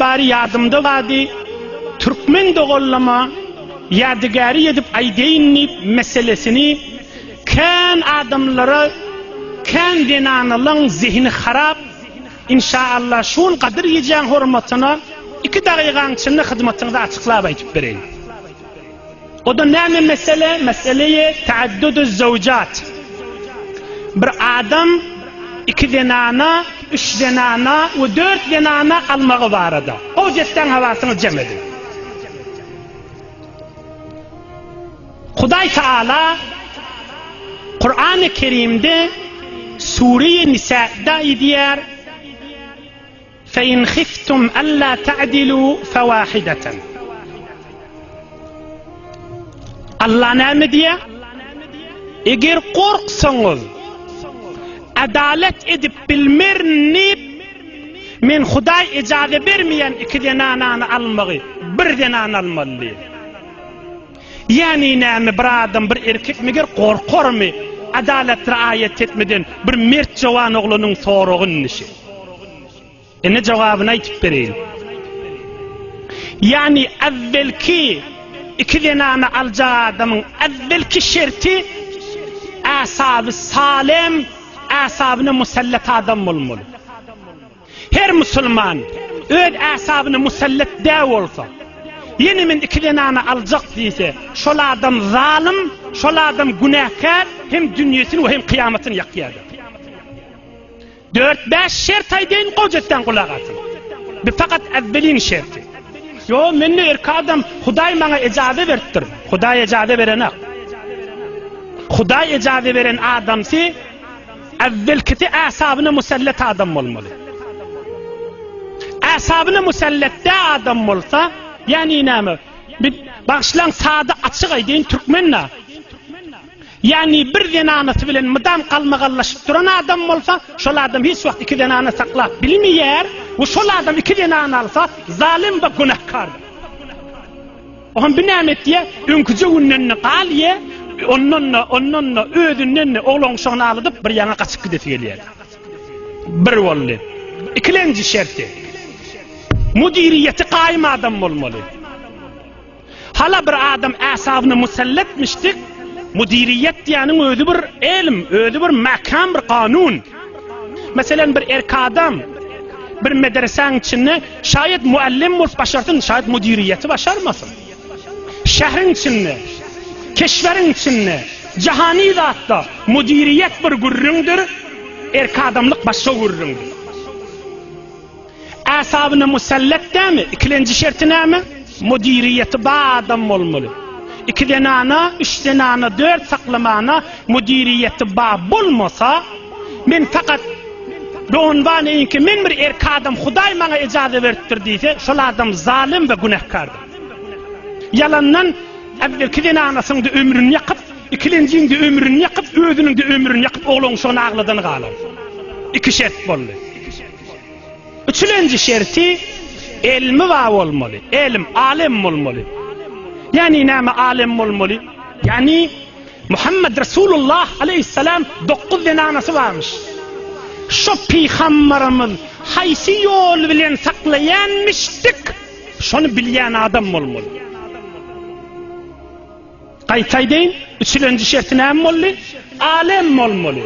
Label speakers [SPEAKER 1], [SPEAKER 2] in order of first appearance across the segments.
[SPEAKER 1] bari yardımda vadi Türkmen doğullama yadigarı edip aydeyinli meselesini kan adamlara kan dinanalın zihni harap inşallah şun kadir yiyeceğin hürmetine 2 dakikanın içinde hizmetinizi açıklayıp aytıp vereyim. O da ne mesele? Meseleye taaddüdü zevcat. Bir adam 2 denana, 3 denana ve 4 denana almağı var ada. O cidden havasını cem edin. Huday Teala Kur'an-ı Kerim'de Sure-i Nisa'da diyor فَاِنْ خِفْتُمْ أَلَّا تَعْدِلُوا فَوَاحِدَةً Allah ne diyor? Eğer korksanız adalet edip bilmernip men Huday icazet vermeyen 2 denananı almayı, 1 denanı almalı. Yani ne bir adam bir erkek mi korkar mı adalet riayet etmeden bir mert cavan oğlunun soruğun nişi? Ne cevabını aytıp vereyim. Yani evvelki 2 denanı alacağı adamın evvelki şerti asabı salim, asabına musallat adam olmalı. Her Müslüman öz asabına musallat da olsa yeni min 2 denanı alacak deyse şol adam zalim, şol adam günahkar hem dünyasını ve hem kıyametini yakıyadı. 4-5 şert aydeyin kocetten kulak atın. Bir fakat evvelin şerti. Yo menne erkek adam Huday bana icazet verdir. Huday icazet verene. Huday icazet veren adamsi evvelkiti asabına musallat adam olmalı. Asabına musallatta adam olsa yani ne? Başlan sağda açık aydeyin Türkmenle. Yani 1 denanası bilen mıdam kalmağallaşıp duran adam olsa şol adam hiç vakit 2 denanı saklap bilmeyer ve şol adam 2 denanı alsa zalim ve günahkar. Ohan binamet diye önküce unnenini kal ye onunla ödünenini oğlun şoğunu alıp bir yana kaçıp gidip geliyor. 1 oldu. 2. şerti mudiriyeti kaim adam olmalı. Hala bir adam asabını musallatmıştık. Mudiriyet diyanın özü bir ilm, özü bir makam, bir kanun. Mesela bir erkek adam bir medresenin içinde şayet muallim olup başarsın, şayet mudiriyeti başarmasın. Şehrin içinde, keşverin içinde, cihani zatta mudiriyet bir gurrundur, erkek adamlık başka gurrundur. Asabını musallat değil mi? 2. şerti ne mi? Mudiriyeti bağ adam olmalı. 2 denana, 3 denana, 4 saklamana mudiriyeti bağ bulmasa men fakat doğunvan eyin ki men bir erkek adam Huday bana icazet verdir deyse şol adam zalim ve günahkardır. Yalandan evvelki denanasının da ömrünü yakıp 2'ncinin de ömrünü yakıp özünün de ömrünü yakıp oğlun şonu ağladan kalır. 2 şert bollu. 3. şerti ilmi var olmalı. İlim, alim olmalı. Yani ne alim olmalı? Yani Muhammed Resulullah aleyhisselam 9 denanası varmış. Şu peygamberimiz haysi yol bilen saklayanmıştık. Şunu bilen adam olmalı. Kayıtaydeyin 3. şerti ne olmalı? Alim olmalı.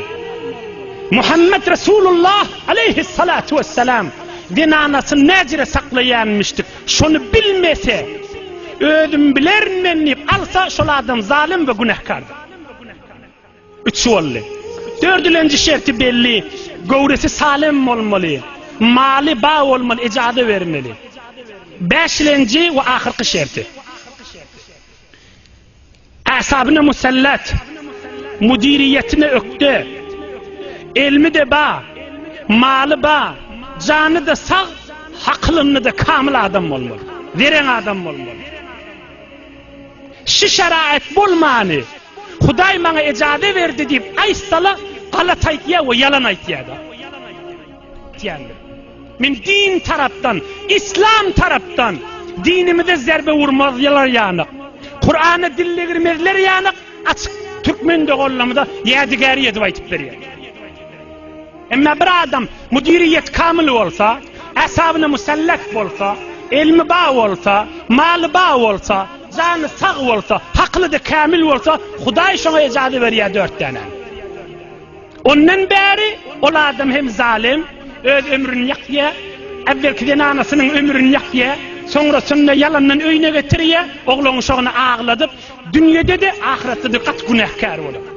[SPEAKER 1] Muhammed Resulullah aleyhissalatu vesselam denanasını necire saklayanmıştık. Şunu bilmese ödüm bilermenip alsa şol adam zalim ve günahkardır. 3 oldu. 4. şerti belli. Gövdesi salim olmalı. Mali bağ olmalı. İcazet vermeli. 5. ve ahirki şerti. Asabına musallat. Mudiriyetine öktü. Ilmi de bağ. Mali bağ. Canı da sağ. Haklını da kamil adam olmalı. Veren adam olmalı. Şu şerait bulmanı Huday bana icazet verdi deyip aysala galat aytiya ve yalan aytiya da. Min din taraftan, İslam taraftan dinimize zerbe vurmazlar yanık. Kur'an'ı dille girmezler yanık. Açık Türkmen doğullamada yadigari edip aytıp veriyor. Ama bir adam mudiriyet kamil olsa, asabına musallak bolsa, ilmi bağ bolsa, malı bağ bolsa, canı sağ bolsa, haklı da kamil bolsa, Hudaý şoňa ejady berýär 4 tane. Ondan beri ol adam hem zalim, öz ömrüni ýakýa, evvelki anasynyň ömrüni ýakýa, soňrasynda yalandan öýüne getirýär, oglany şoňa agladyp, dünýede de ahiretde de gat günahkar bolar.